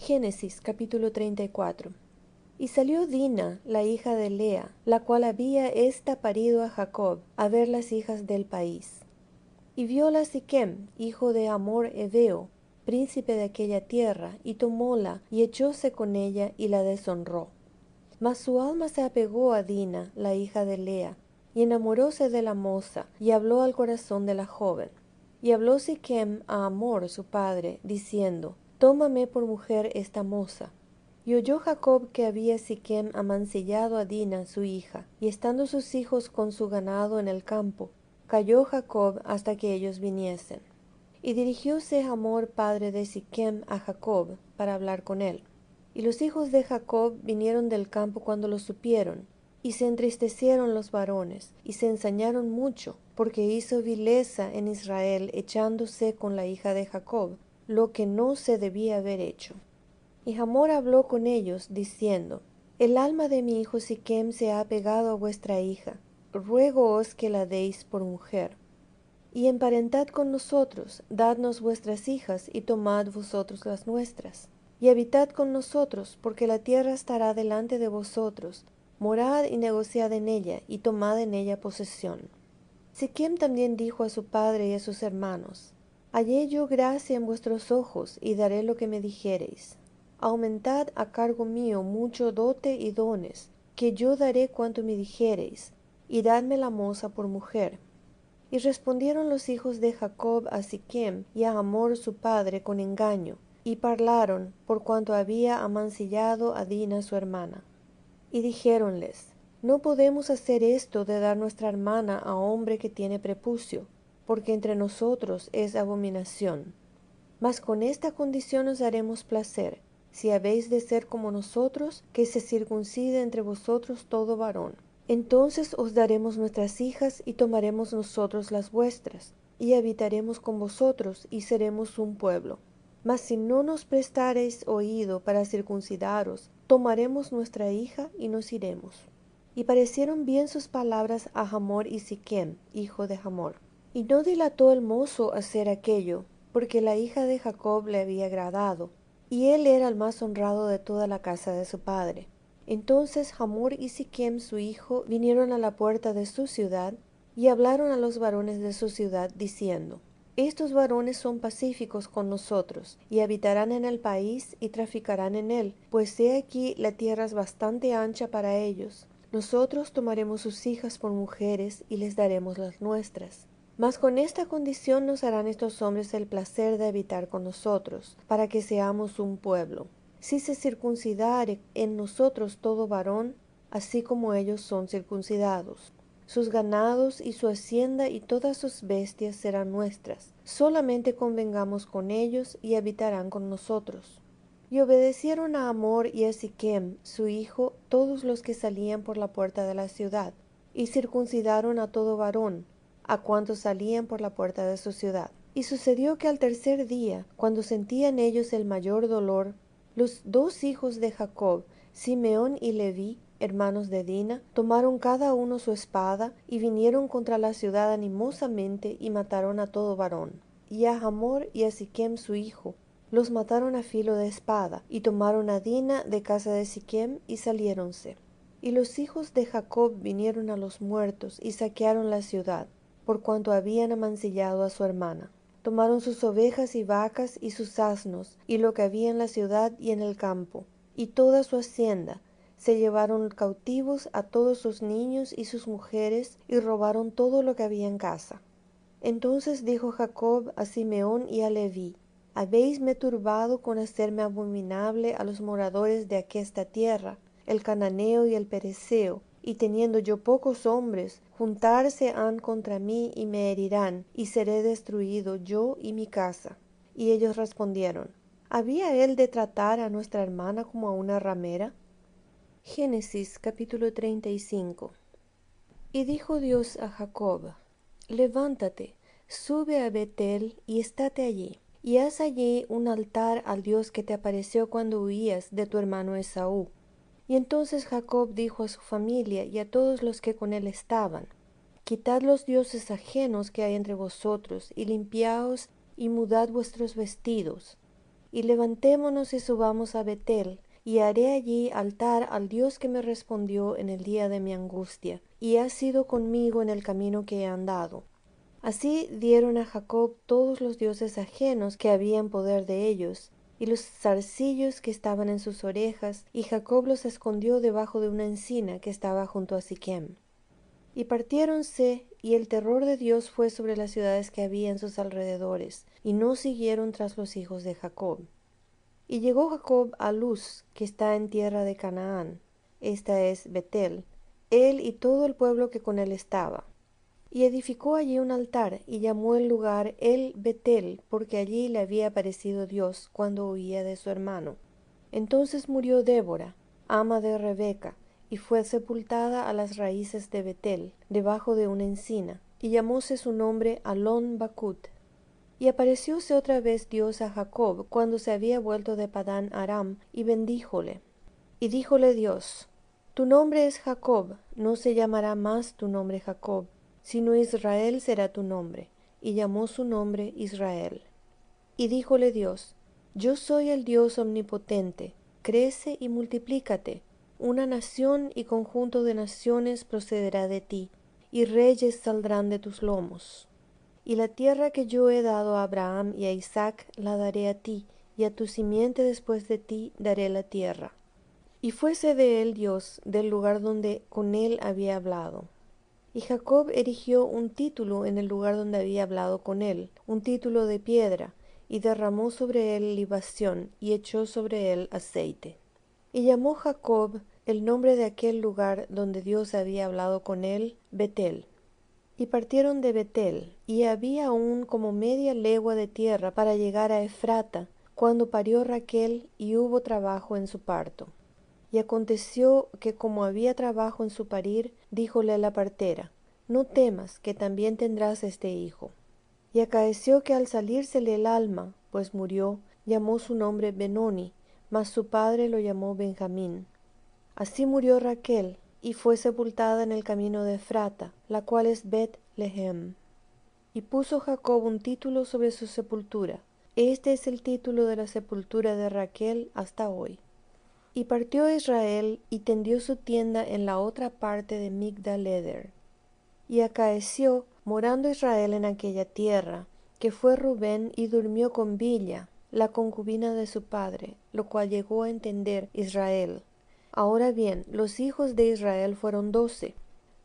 Génesis capítulo 34. Y salió Dina, la hija de Lea, la cual había ésta parido a Jacob, a ver las hijas del país. Y vióla Siquem, hijo de Hamor Heveo, príncipe de aquella tierra, y tomóla, y echóse con ella, y la deshonró. Mas su alma se apegó a Dina, la hija de Lea, y enamoróse de la moza, y habló al corazón de la joven. Y habló Siquem a Hamor su padre, diciendo: Tómame por mujer esta moza. Y oyó Jacob que había Siquem amancillado a Dina su hija, y estando sus hijos con su ganado en el campo, calló Jacob hasta que ellos viniesen. Y dirigióse Hamor padre de Siquem a Jacob para hablar con él. Y los hijos de Jacob vinieron del campo cuando lo supieron, y se entristecieron los varones, y se ensañaron mucho, porque hizo vileza en Israel echándose con la hija de Jacob, lo que no se debía haber hecho. Y Hamor habló con ellos, diciendo: El alma de mi hijo Siquem se ha apegado a vuestra hija, ruégoos que la deis por mujer. Y emparentad con nosotros, dadnos vuestras hijas, y tomad vosotros las nuestras. Y habitad con nosotros, porque la tierra estará delante de vosotros. Morad y negociad en ella, y tomad en ella posesión. Siquem también dijo a su padre y a sus hermanos: Hallé yo gracia en vuestros ojos, y daré lo que me dijereis. Aumentad a cargo mío mucho dote y dones, que yo daré cuanto me dijereis, y dadme la moza por mujer. Y respondieron los hijos de Jacob a Siquem y a Hamor su padre con engaño, y parlaron por cuanto había amancillado a Dina su hermana. Y dijéronles: No podemos hacer esto de dar nuestra hermana a hombre que tiene prepucio, porque entre nosotros es abominación. Mas con esta condición os haremos placer, si habéis de ser como nosotros, que se circuncide entre vosotros todo varón. Entonces os daremos nuestras hijas, y tomaremos nosotros las vuestras, y habitaremos con vosotros, y seremos un pueblo. Mas si no nos prestareis oído para circuncidaros, tomaremos nuestra hija, y nos iremos. Y parecieron bien sus palabras a Hamor y Siquem, hijo de Hamor. Y no dilató el mozo hacer aquello, porque la hija de Jacob le había agradado, y él era el más honrado de toda la casa de su padre. Entonces Hamor y Siquem su hijo vinieron a la puerta de su ciudad, y hablaron a los varones de su ciudad, diciendo: Estos varones son pacíficos con nosotros, y habitarán en el país, y traficarán en él, pues he aquí la tierra es bastante ancha para ellos. Nosotros tomaremos sus hijas por mujeres, y les daremos las nuestras. Mas con esta condición nos harán estos hombres el placer de habitar con nosotros, para que seamos un pueblo. Si se circuncidare en nosotros todo varón, así como ellos son circuncidados. Sus ganados y su hacienda y todas sus bestias serán nuestras. Solamente convengamos con ellos, y habitarán con nosotros. Y obedecieron a Hamor y a Siquem, su hijo, todos los que salían por la puerta de la ciudad, y circuncidaron a todo varón, a cuantos salían por la puerta de su ciudad. Y sucedió que al tercer día, cuando sentían ellos el mayor dolor, los dos hijos de Jacob, Simeón y Leví, hermanos de Dina, tomaron cada uno su espada, y vinieron contra la ciudad animosamente, y mataron a todo varón. Y a Hamor y a Siquem su hijo los mataron a filo de espada, y tomaron a Dina de casa de Siquem, y saliéronse. Y los hijos de Jacob vinieron a los muertos, y saquearon la ciudad, por cuanto habían amancillado a su hermana. Tomaron sus ovejas y vacas y sus asnos, y lo que había en la ciudad y en el campo, y toda su hacienda. Se llevaron cautivos a todos sus niños y sus mujeres, y robaron todo lo que había en casa. Entonces dijo Jacob a Simeón y a Leví: Habéisme turbado con hacerme abominable a los moradores de aquesta tierra, el cananeo y el pereceo, y teniendo yo pocos hombres, juntarse han contra mí y me herirán, y seré destruido yo y mi casa. Y ellos respondieron: ¿Había él de tratar a nuestra hermana como a una ramera? Génesis capítulo 35. Y dijo Dios a Jacob: Levántate, sube a Betel, y estate allí, y haz allí un altar al Dios que te apareció cuando huías de tu hermano Esaú. Y entonces Jacob dijo a su familia y a todos los que con él estaban: Quitad los dioses ajenos que hay entre vosotros, y limpiaos, y mudad vuestros vestidos. y levantémonos y subamos a Betel, y haré allí altar al Dios que me respondió en el día de mi angustia, y ha sido conmigo en el camino que he andado. Así dieron a Jacob todos los dioses ajenos que había en poder de ellos, y los zarcillos que estaban en sus orejas, y Jacob los escondió debajo de una encina que estaba junto a Siquem. Y partiéronse, y el terror de Dios fue sobre las ciudades que había en sus alrededores, y no siguieron tras los hijos de Jacob. Y llegó Jacob a Luz, que está en tierra de Canaán, esta es Betel, él y todo el pueblo que con él estaba. Y edificó allí un altar, y llamó el lugar El Betel, porque allí le había aparecido Dios cuando huía de su hermano. Entonces murió Débora, ama de Rebeca, y fue sepultada a las raíces de Betel, debajo de una encina, y llamóse su nombre Alon Bacut. Y aparecióse otra vez Dios a Jacob cuando se había vuelto de Padán Aram, y bendíjole. Y díjole Dios: Tu nombre es Jacob, no se llamará más tu nombre Jacob, sino Israel será tu nombre. Y llamó su nombre Israel. Y díjole Dios: Yo soy el Dios omnipotente, crece y multiplícate. Una nación y conjunto de naciones procederá de ti, y reyes saldrán de tus lomos. Y la tierra que yo he dado a Abraham y a Isaac la daré a ti, y a tu simiente después de ti daré la tierra. Y fuese de él Dios del lugar donde con él había hablado. Y Jacob erigió un título en el lugar donde había hablado con él, un título de piedra, y derramó sobre él libación, y echó sobre él aceite. Y llamó Jacob el nombre de aquel lugar donde Dios había hablado con él, Betel. Y partieron de Betel, y había aún como media legua de tierra para llegar a Efrata, cuando parió Raquel, y hubo trabajo en su parto. Y aconteció que como había trabajo en su parir, díjole la partera: No temas, que también tendrás este hijo. Y acaeció que al salírsele el alma, pues murió, llamó su nombre Benoni, mas su padre lo llamó Benjamín. Así murió Raquel, y fue sepultada en el camino de Efrata, la cual es Bet-Lehem. Y puso Jacob un título sobre su sepultura. Este es el título de la sepultura de Raquel hasta hoy. Y partió Israel, y tendió su tienda en la otra parte de Migdal-eder. Y acaeció, morando Israel en aquella tierra, que fue Rubén y durmió con Billa, la concubina de su padre, lo cual llegó a entender Israel. Ahora bien, los hijos de Israel fueron 12.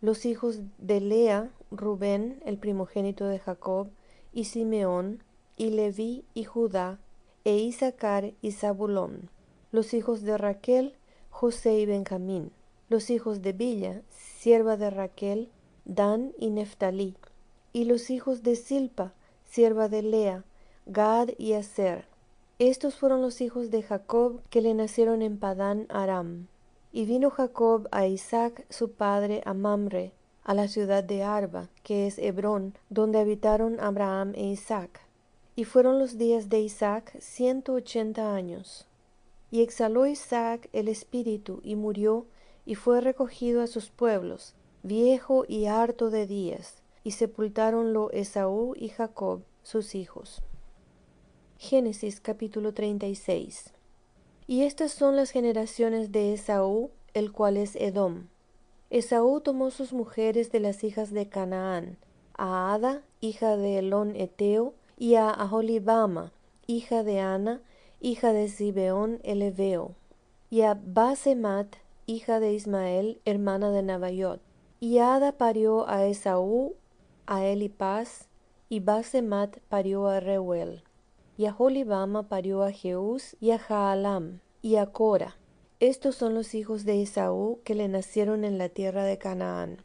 Los hijos de Lea, Rubén, el primogénito de Jacob, y Simeón, y Leví, y Judá, e Isaacar, y Zabulón. Los hijos de Raquel, José y Benjamín. Los hijos de Billa, sierva de Raquel, Dan y Neftalí. Y los hijos de Silpa, sierva de Lea, Gad y Aser. Estos fueron los hijos de Jacob que le nacieron en Padán Aram. Y vino Jacob a Isaac su padre a Mamre, a la ciudad de Arba, que es Hebrón, donde habitaron Abraham e Isaac. Y fueron los días de Isaac 180 años. Y exhaló Isaac el espíritu, y murió, y fue recogido a sus pueblos, viejo y harto de días, y sepultáronlo Esaú y Jacob, sus hijos. Génesis capítulo 36. Y estas son las generaciones de Esaú, el cual es Edom. Esaú tomó sus mujeres de las hijas de Canaán, a Ada, hija de Elón Eteo, y a Aholibama, hija de Ana, hija de Zibeón el Heveo, y a Basemat, hija de Ismael, hermana de Nabaiot. Y Ada parió a Esaú, a Elipaz, y Basemat parió a Reuel. Y Aholibama parió a Jeús y a Jaalam, y a Cora. Estos son los hijos de Esaú que le nacieron en la tierra de Canaán.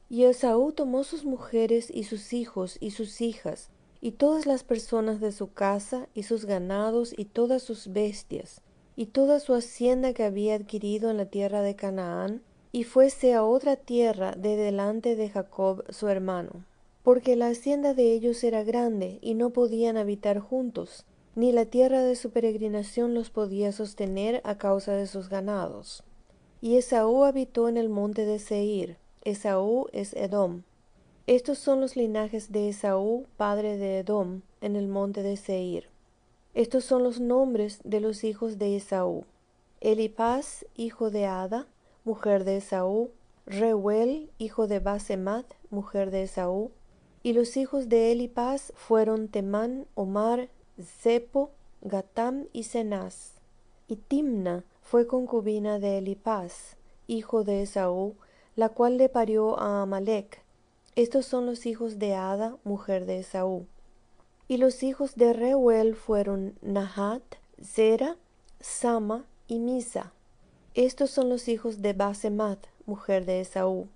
Y Esaú tomó sus mujeres y sus hijos y sus hijas, y todas las personas de su casa, y sus ganados, y todas sus bestias, y toda su hacienda que había adquirido en la tierra de Canaán, y fuese a otra tierra de delante de Jacob su hermano. Porque la hacienda de ellos era grande, y no podían habitar juntos, ni la tierra de su peregrinación los podía sostener a causa de sus ganados. Y Esaú habitó en el monte de Seir. Esaú es Edom. Estos son los linajes de Esaú, padre de Edom, en el monte de Seir. Estos son los nombres de los hijos de Esaú: Elifaz, hijo de Ada, mujer de Esaú; Reuel, hijo de Basemat, mujer de Esaú. Y los hijos de Elifaz fueron Temán, Omar, Zepo, Gatam y Cenaz. Y Timna fue concubina de Elifaz, hijo de Esaú, la cual le parió a Amalec. Estos son los hijos de Ada, mujer de Esaú. Y los hijos de Reuel fueron Nahat, Zera, Sama y Misa. Estos son los hijos de Basemat, mujer de Esaú.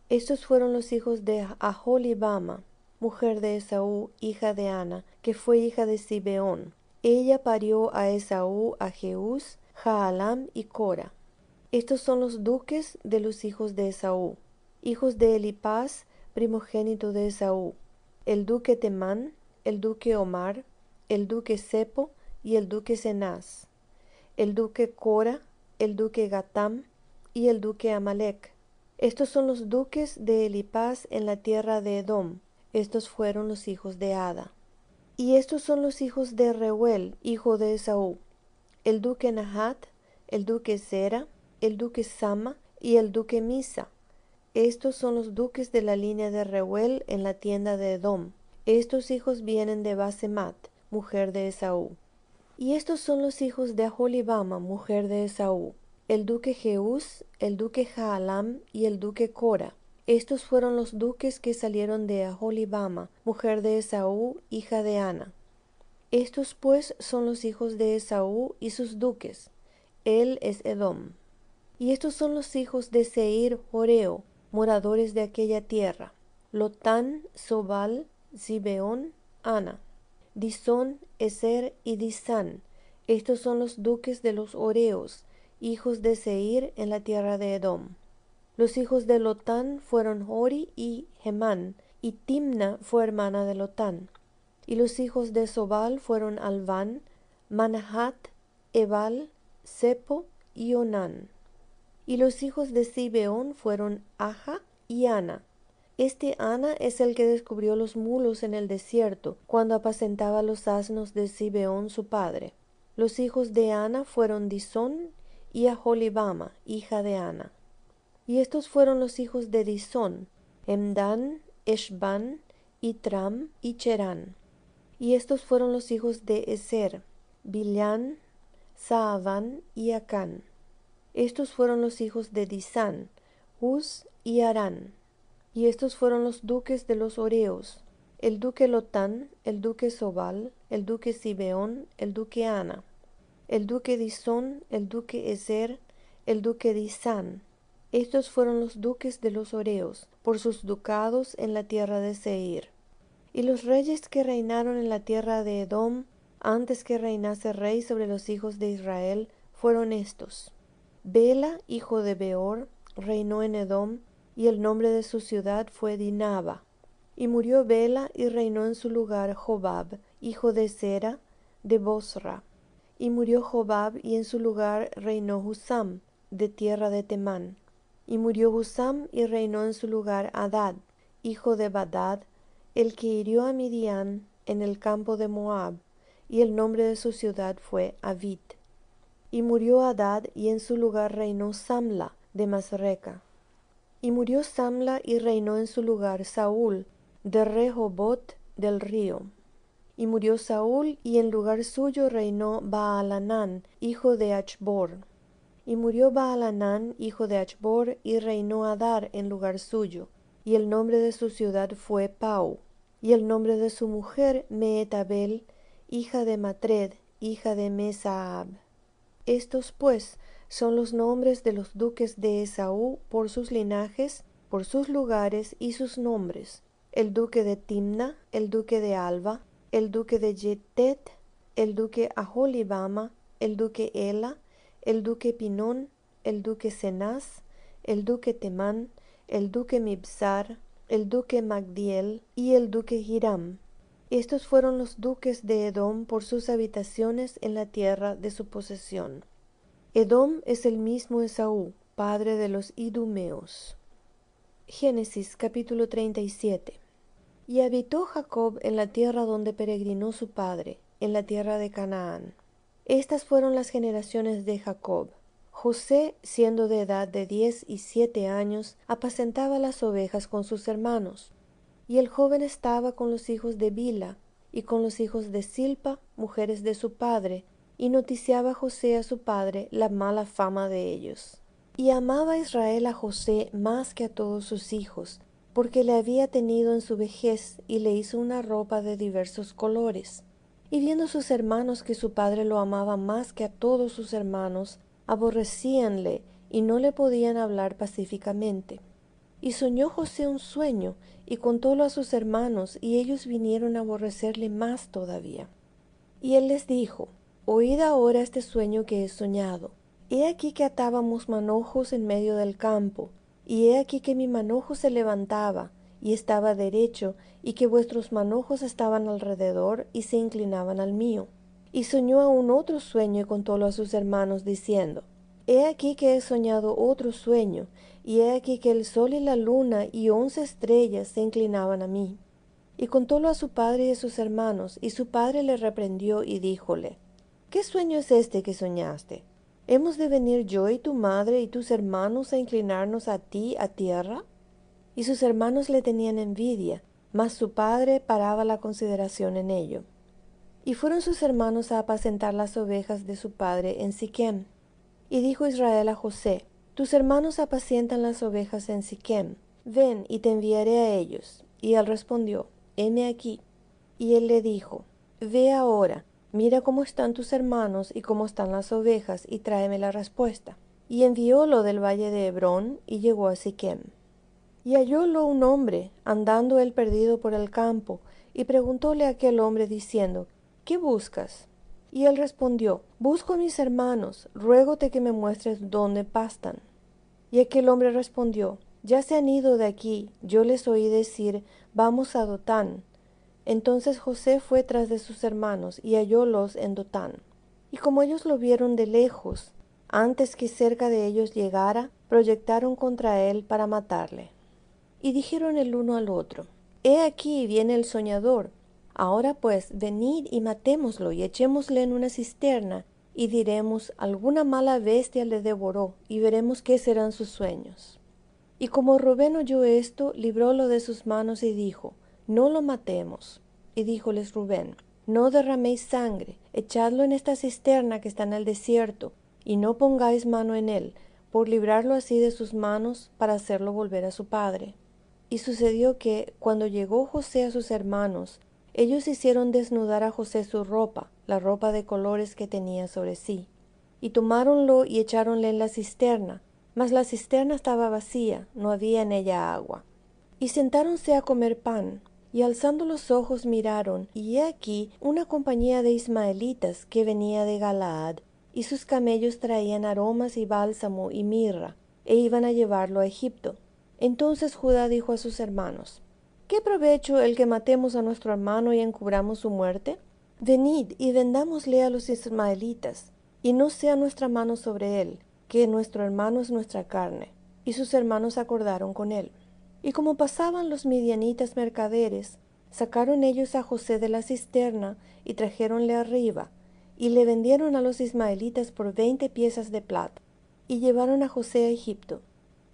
Estos fueron los hijos de Aholibama, mujer de Esaú, hija de Ana, que fue hija de Zibeón. Ella parió a Esaú a Jeús, Jaalam y Cora. Estos son los duques de los hijos de Esaú, hijos de Elifaz, primogénito de Esaú: el duque Temán, el duque Omar, el duque Zepo y el duque Cenaz; el duque Cora, el duque Gatam y el duque Amalec. Estos son los duques de Elifaz en la tierra de Edom. Estos fueron los hijos de Ada. Y estos son los hijos de Reuel, hijo de Esaú: el duque Nahat, el duque Zera, el duque Sama y el duque Misa. Estos son los duques de la línea de Reuel en la tienda de Edom. Estos hijos vienen de Basemat, mujer de Esaú. Y estos son los hijos de Aholibama, mujer de Esaú: el duque Jeús, el duque Jaalam y el duque Cora. Estos fueron los duques que salieron de Aholibama, mujer de Esaú, hija de Ana. Estos pues son los hijos de Esaú y sus duques. Él es Edom. Y estos son los hijos de Seir Joreo, moradores de aquella tierra: Lotán, Sobal, Zibeón, Ana, Disón, Ezer y Disán. Estos son los duques de los Horeos, hijos de Seir en la tierra de Edom. Los hijos de Lotán fueron Hori y Hemán, y Timna fue hermana de Lotán. Y los hijos de Sobal fueron Alván, Manahat, Ebal, Zepo y Onán. Y los hijos de Zibeón fueron Aja y Ana. Este Ana es el que descubrió los mulos en el desierto, cuando apacentaba los asnos de Zibeón su padre. Los hijos de Ana fueron Disón y Aholibama, hija de Ana. Y estos fueron los hijos de Disón: Hemdán, Eshban, Itram y Cherán. Y estos fueron los hijos de Ezer: Bilán, Saaván y Acán. Estos fueron los hijos de Disán: Uz y Arán. Y estos fueron los duques de los Horeos: el duque Lotán, el duque Sobal, el duque Zibeón, el duque Ana, el duque Disón, el duque Ezer, el duque Disán. Estos fueron los duques de los Horeos, por sus ducados en la tierra de Seir. Y los reyes que reinaron en la tierra de Edom, antes que reinase rey sobre los hijos de Israel, fueron estos: Bela, hijo de Beor, reinó en Edom, y el nombre de su ciudad fue Dinaba. Y murió Bela, y reinó en su lugar Jobab, hijo de Zera, de Bosra. Y murió Jobab, y en su lugar reinó Husam, de tierra de Temán. Y murió Husam, y reinó en su lugar Hadad, hijo de Badad, el que hirió a Midian en el campo de Moab, y el nombre de su ciudad fue Avit. Y murió Hadad, y en su lugar reinó Samla, de Masreca. Y murió Samla, y reinó en su lugar Saúl, de Rehobot del río. Y murió Saúl, y en lugar suyo reinó Baalanán, hijo de Achbor. Y murió Baalanán, hijo de Achbor, y reinó Adar en lugar suyo, y el nombre de su ciudad fue Pau. Y el nombre de su mujer Meetabel, hija de Matred, hija de Mesaab. Estos pues son los nombres de los duques de Esaú por sus linajes, por sus lugares y sus nombres: el duque de Timna, el duque de Alba, el duque de Yetet, el duque Aholibama, el duque Ela, el duque Pinón, el duque Cenaz, el duque Temán, el duque Mibzar, el duque Magdiel y el duque Hiram. Estos fueron los duques de Edom por sus habitaciones en la tierra de su posesión. Edom es el mismo Esaú, padre de los idumeos. Génesis capítulo 37. Y habitó Jacob en la tierra donde peregrinó su padre, en la tierra de Canaán. Estas fueron las generaciones de Jacob. José, siendo de edad de 10 y 7 años, apacentaba las ovejas con sus hermanos. Y el joven estaba con los hijos de Bila y con los hijos de Silpa, mujeres de su padre, y noticiaba José a su padre la mala fama de ellos. Y amaba Israel a José más que a todos sus hijos, porque le había tenido en su vejez y le hizo una ropa de diversos colores. Y viendo sus hermanos que su padre lo amaba más que a todos sus hermanos, aborrecíanle y no le podían hablar pacíficamente. Y soñó José un sueño y contólo a sus hermanos, y ellos vinieron a aborrecerle más todavía. Y él les dijo: Oíd ahora este sueño que he soñado. He aquí que atábamos manojos en medio del campo, y he aquí que mi manojo se levantaba, y estaba derecho, y que vuestros manojos estaban alrededor, y se inclinaban al mío. Y soñó aún otro sueño, y contólo a sus hermanos, diciendo: He aquí que he soñado otro sueño, y he aquí que el sol y la luna y 11 estrellas se inclinaban a mí. Y contólo a su padre y a sus hermanos, y su padre le reprendió y díjole: ¿Qué sueño es este que soñaste? ¿Hemos de venir yo y tu madre y tus hermanos a inclinarnos a ti a tierra? Y sus hermanos le tenían envidia, mas su padre paraba la consideración en ello. Y fueron sus hermanos a apacentar las ovejas de su padre en Siquem. Y dijo Israel a José: Tus hermanos apacientan las ovejas en Siquem. Ven, y te enviaré a ellos. Y él respondió: Heme aquí. Y él le dijo: Ve ahora, mira cómo están tus hermanos y cómo están las ovejas, y tráeme la respuesta. Y enviólo del valle de Hebrón, y llegó a Siquem. Y hallólo un hombre, andando él perdido por el campo, y preguntóle a aquel hombre diciendo: ¿Qué buscas? Y él respondió: Busco a mis hermanos, ruégote que me muestres dónde pastan. Y aquel hombre respondió: Ya se han ido de aquí, yo les oí decir: Vamos a Dotán. Entonces José fue tras de sus hermanos, y hallólos en Dotán. Y como ellos lo vieron de lejos, antes que cerca de ellos llegara, proyectaron contra él para matarle. Y dijeron el uno al otro: He aquí viene el soñador. Ahora pues, venid y matémoslo, y echémosle en una cisterna, y diremos: Alguna mala bestia le devoró, y veremos qué serán sus sueños. Y como Rubén oyó esto, librólo de sus manos, y dijo: No lo matemos. Y díjoles Rubén: No derraméis sangre, echadlo en esta cisterna que está en el desierto, y no pongáis mano en él, por librarlo así de sus manos, para hacerlo volver a su padre. Y sucedió que, cuando llegó José a sus hermanos, ellos hicieron desnudar a José su ropa, la ropa de colores que tenía sobre sí. Y tomáronlo y echáronle en la cisterna, mas la cisterna estaba vacía, no había en ella agua. Y sentáronse a comer pan, y alzando los ojos miraron, y he aquí una compañía de ismaelitas que venía de Galaad, y sus camellos traían aromas y bálsamo y mirra, e iban a llevarlo a Egipto. Entonces Judá dijo a sus hermanos: ¿Qué provecho el que matemos a nuestro hermano y encubramos su muerte? Venid y vendámosle a los ismaelitas, y no sea nuestra mano sobre él, que nuestro hermano es nuestra carne. Y sus hermanos acordaron con él. Y como pasaban los midianitas mercaderes, sacaron ellos a José de la cisterna, y trajéronle arriba, y le vendieron a los ismaelitas por 20 piezas de plata, y llevaron a José a Egipto.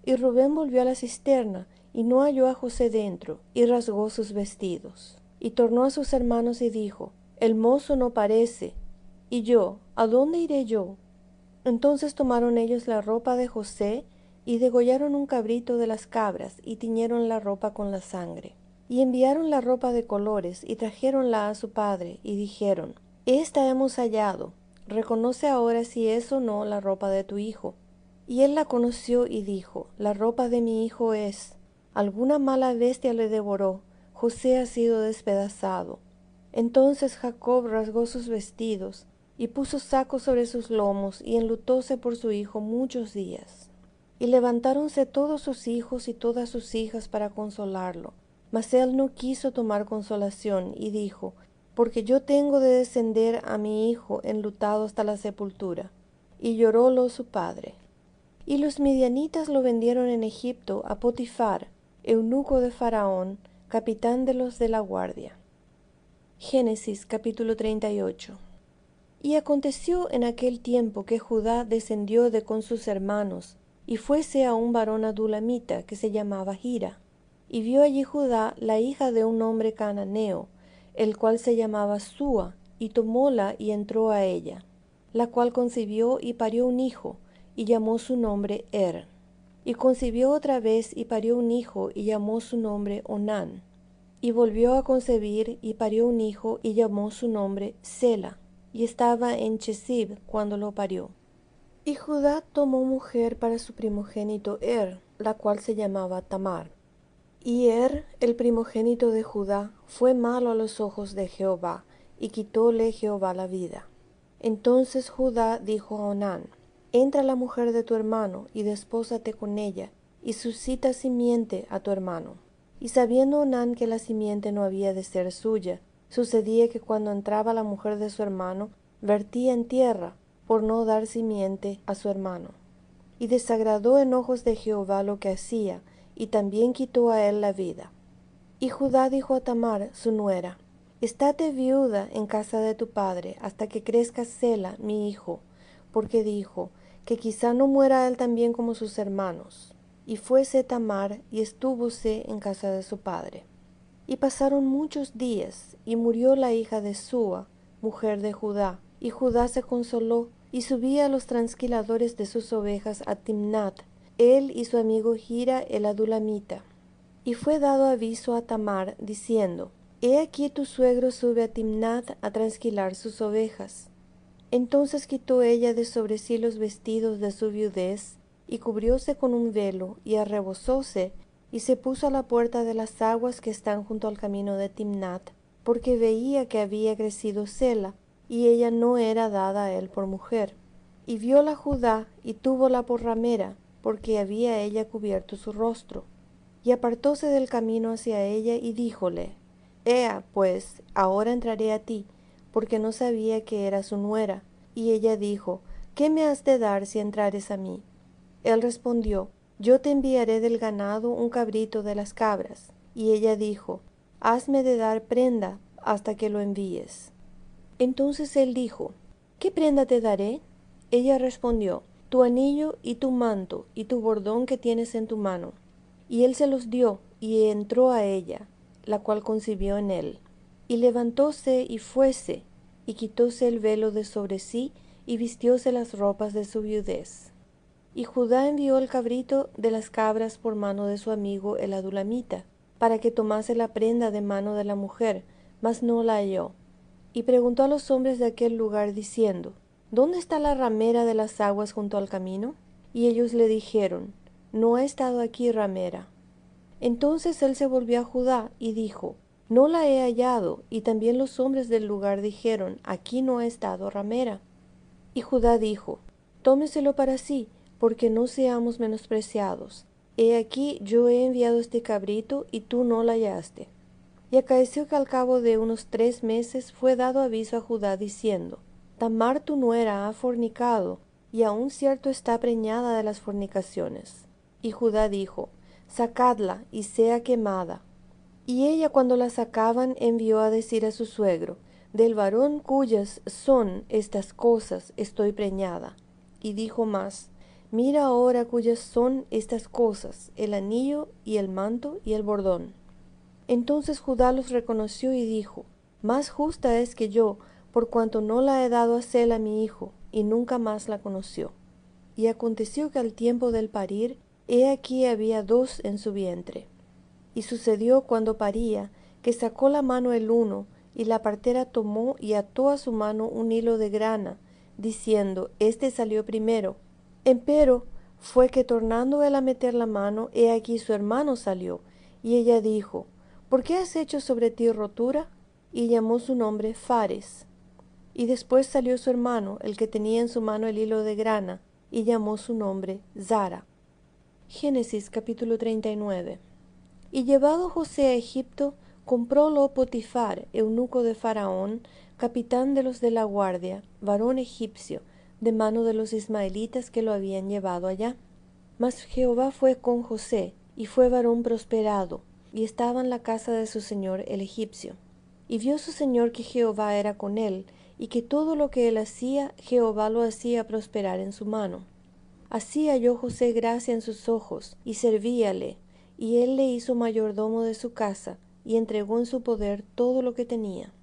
Y Rubén volvió a la cisterna, y no halló a José dentro, y rasgó sus vestidos. Y tornó a sus hermanos y dijo: El mozo no parece. Y yo, ¿a dónde iré yo? Entonces tomaron ellos la ropa de José, y degollaron un cabrito de las cabras, y tiñeron la ropa con la sangre. Y enviaron la ropa de colores, y trajéronla a su padre, y dijeron: Esta hemos hallado, reconoce ahora si es o no la ropa de tu hijo. Y él la conoció y dijo: La ropa de mi hijo es. Alguna mala bestia le devoró, José ha sido despedazado. Entonces Jacob rasgó sus vestidos, y puso saco sobre sus lomos, y enlutóse por su hijo muchos días. Y levantáronse todos sus hijos y todas sus hijas para consolarlo. Mas él no quiso tomar consolación, y dijo: Porque yo tengo de descender a mi hijo enlutado hasta la sepultura. Y llorólo su padre. Y los midianitas lo vendieron en Egipto a Potifar, eunuco de Faraón, capitán de los de la guardia. Génesis capítulo 38. Y aconteció en aquel tiempo que Judá descendió de con sus hermanos, y fuese a un varón adulamita que se llamaba Hira. Y vio allí Judá la hija de un hombre cananeo, el cual se llamaba Súa, y tomóla y entró a ella, la cual concibió y parió un hijo, y llamó su nombre Y concibió otra vez y parió un hijo, y llamó su nombre Onán. Y volvió a concebir y parió un hijo, y llamó su nombre Sela. Y estaba en Chezib cuando lo parió. Y Judá tomó mujer para su primogénito la cual se llamaba Tamar. Y el primogénito de Judá, fue malo a los ojos de Jehová, y quitóle Jehová la vida. Entonces Judá dijo a Onán: Entra la mujer de tu hermano, y despósate con ella, y suscita simiente a tu hermano. Y sabiendo Onán que la simiente no había de ser suya, sucedía que cuando entraba la mujer de su hermano, vertía en tierra, por no dar simiente a su hermano. Y desagradó en ojos de Jehová lo que hacía, y también quitó a él la vida. Y Judá dijo a Tamar, su nuera: Estate viuda en casa de tu padre, hasta que crezca Sela, mi hijo, porque dijo, que quizá no muera él también como sus hermanos. Y fuese Tamar, y estúvose en casa de su padre. Y pasaron muchos días, y murió la hija de Súa, mujer de Judá, y Judá se consoló, y subía a los transquiladores de sus ovejas a Timnat, él y su amigo Hira el adulamita. Y fue dado aviso a Tamar, diciendo: He aquí tu suegro sube a Timnat a transquilar sus ovejas. Entonces quitó ella de sobre sí los vestidos de su viudez, y cubrióse con un velo, y arrebozóse, y se puso a la puerta de las aguas que están junto al camino de Timnat, porque veía que había crecido Sela, y ella no era dada a él por mujer. Y vióla Judá, y túvola por ramera, porque había ella cubierto su rostro. Y apartóse del camino hacia ella, y díjole: Ea, pues, ahora entraré a ti, porque no sabía que era su nuera. Y ella dijo: ¿Qué me has de dar si entrares a mí? Él respondió: Yo te enviaré del ganado un cabrito de las cabras. Y ella dijo: Hazme de dar prenda hasta que lo envíes. Entonces él dijo: ¿Qué prenda te daré? Ella respondió: Tu anillo y tu manto y tu bordón que tienes en tu mano. Y él se los dio, y entró a ella, la cual concibió en él. Y levantóse y fuese, y quitóse el velo de sobre sí, y vistióse las ropas de su viudez. Y Judá envió el cabrito de las cabras por mano de su amigo el adulamita, para que tomase la prenda de mano de la mujer, mas no la halló. Y preguntó a los hombres de aquel lugar, diciendo: ¿Dónde está la ramera de las aguas junto al camino? Y ellos le dijeron: No ha estado aquí ramera. Entonces él se volvió a Judá y dijo: No la he hallado. Y también los hombres del lugar dijeron: Aquí no ha estado ramera. Y Judá dijo: Tómeselo para sí, porque no seamos menospreciados. He aquí yo he enviado este cabrito, y tú no la hallaste. Y acaeció que al cabo de unos 3 meses fue dado aviso a Judá, diciendo: Tamar tu nuera ha fornicado, y aún cierto está preñada de las fornicaciones. Y Judá dijo: Sacadla, y sea quemada. Y ella, cuando la sacaban, envió a decir a su suegro: Del varón cuyas son estas cosas estoy preñada. Y dijo más: Mira ahora cuyas son estas cosas, el anillo y el manto y el bordón. Entonces Judá los reconoció y dijo: Más justa es que yo, por cuanto no la he dado a Sela mi hijo, y nunca más la conoció. Y aconteció que al tiempo del parir, he aquí había 2 en su vientre. Y sucedió cuando paría, que sacó la mano el uno, y la partera tomó y ató a su mano un hilo de grana, diciendo: Este salió primero. Empero fue que tornando él a meter la mano, he aquí su hermano salió. Y ella dijo: ¿Por qué has hecho sobre ti rotura? Y llamó su nombre Fares. Y después salió su hermano, el que tenía en su mano el hilo de grana, y llamó su nombre Zara. Génesis capítulo 39. Y llevado José a Egipto, comprólo Potifar, eunuco de Faraón, capitán de los de la guardia, varón egipcio, de mano de los ismaelitas que lo habían llevado allá. Mas Jehová fue con José, y fue varón prosperado, y estaba en la casa de su señor el egipcio. Y vio su señor que Jehová era con él, y que todo lo que él hacía, Jehová lo hacía prosperar en su mano. Así halló José gracia en sus ojos, y servíale, y él le hizo mayordomo de su casa, y entregó en su poder todo lo que tenía.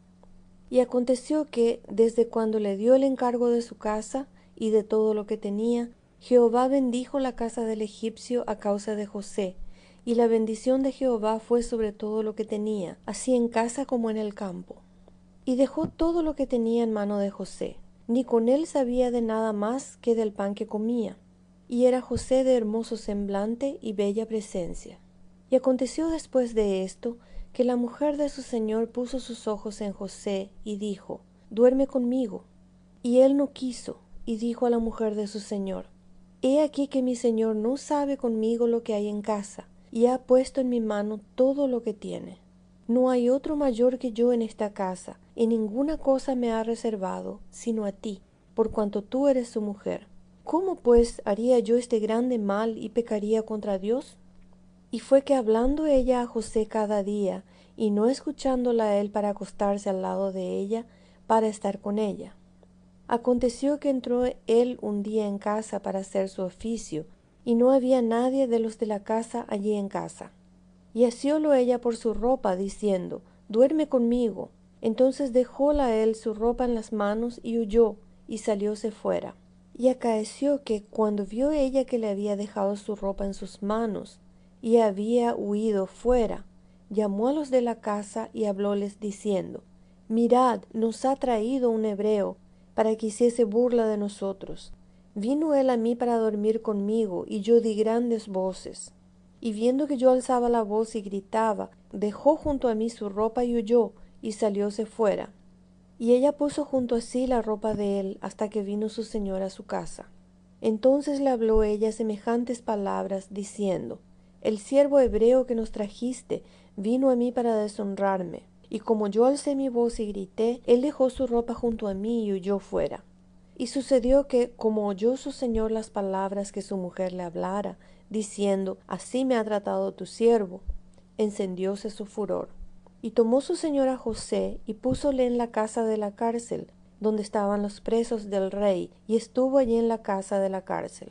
Y aconteció que, desde cuando le dio el encargo de su casa y de todo lo que tenía, Jehová bendijo la casa del egipcio a causa de José, y la bendición de Jehová fue sobre todo lo que tenía, así en casa como en el campo. Y dejó todo lo que tenía en mano de José, ni con él sabía de nada más que del pan que comía. Y era José de hermoso semblante y bella presencia. Y aconteció después de esto, que la mujer de su señor puso sus ojos en José, y dijo, duerme conmigo. Y él no quiso, y dijo a la mujer de su señor, he aquí que mi señor no sabe conmigo lo que hay en casa, y ha puesto en mi mano todo lo que tiene. No hay otro mayor que yo en esta casa, y ninguna cosa me ha reservado, sino a ti, por cuanto tú eres su mujer. ¿Cómo pues haría yo este grande mal y pecaría contra Dios? Y fue que hablando ella a José cada día, y no escuchándola a él para acostarse al lado de ella, para estar con ella. Aconteció que entró él un día en casa para hacer su oficio, y no había nadie de los de la casa allí en casa. Y asiólo ella por su ropa, diciendo, duerme conmigo. Entonces dejóla él su ropa en las manos, y huyó, y salióse fuera. Y acaeció que, cuando vio ella que le había dejado su ropa en sus manos, y había huido fuera, llamó a los de la casa y hablóles diciendo, mirad, nos ha traído un hebreo, para que hiciese burla de nosotros. Vino él a mí para dormir conmigo, y yo di grandes voces. Y viendo que yo alzaba la voz y gritaba, dejó junto a mí su ropa y huyó, y salióse fuera. Y ella puso junto a sí la ropa de él hasta que vino su señor a su casa. Entonces le habló ella semejantes palabras, diciendo, el siervo hebreo que nos trajiste vino a mí para deshonrarme. Y como yo alcé mi voz y grité, él dejó su ropa junto a mí y huyó fuera. Y sucedió que, como oyó su señor las palabras que su mujer le hablara, diciendo, así me ha tratado tu siervo, encendióse su furor. Y tomó su señor a José, y púsole en la casa de la cárcel, donde estaban los presos del rey, y estuvo allí en la casa de la cárcel.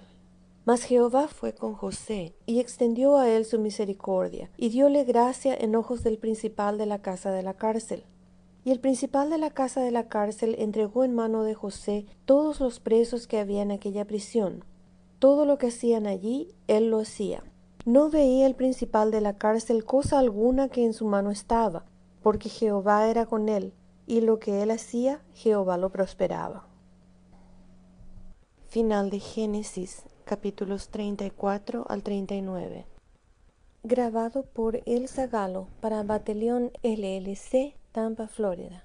Mas Jehová fue con José, y extendió a él su misericordia, y dióle gracia en ojos del principal de la casa de la cárcel. Y el principal de la casa de la cárcel entregó en mano de José todos los presos que había en aquella prisión. Todo lo que hacían allí, él lo hacía. No veía el principal de la cárcel cosa alguna que en su mano estaba, porque Jehová era con él, y lo que él hacía, Jehová lo prosperaba. Final de Génesis, capítulos 34 al 39. Grabado por El Zagalo para Batelión LLC, Tampa, Florida.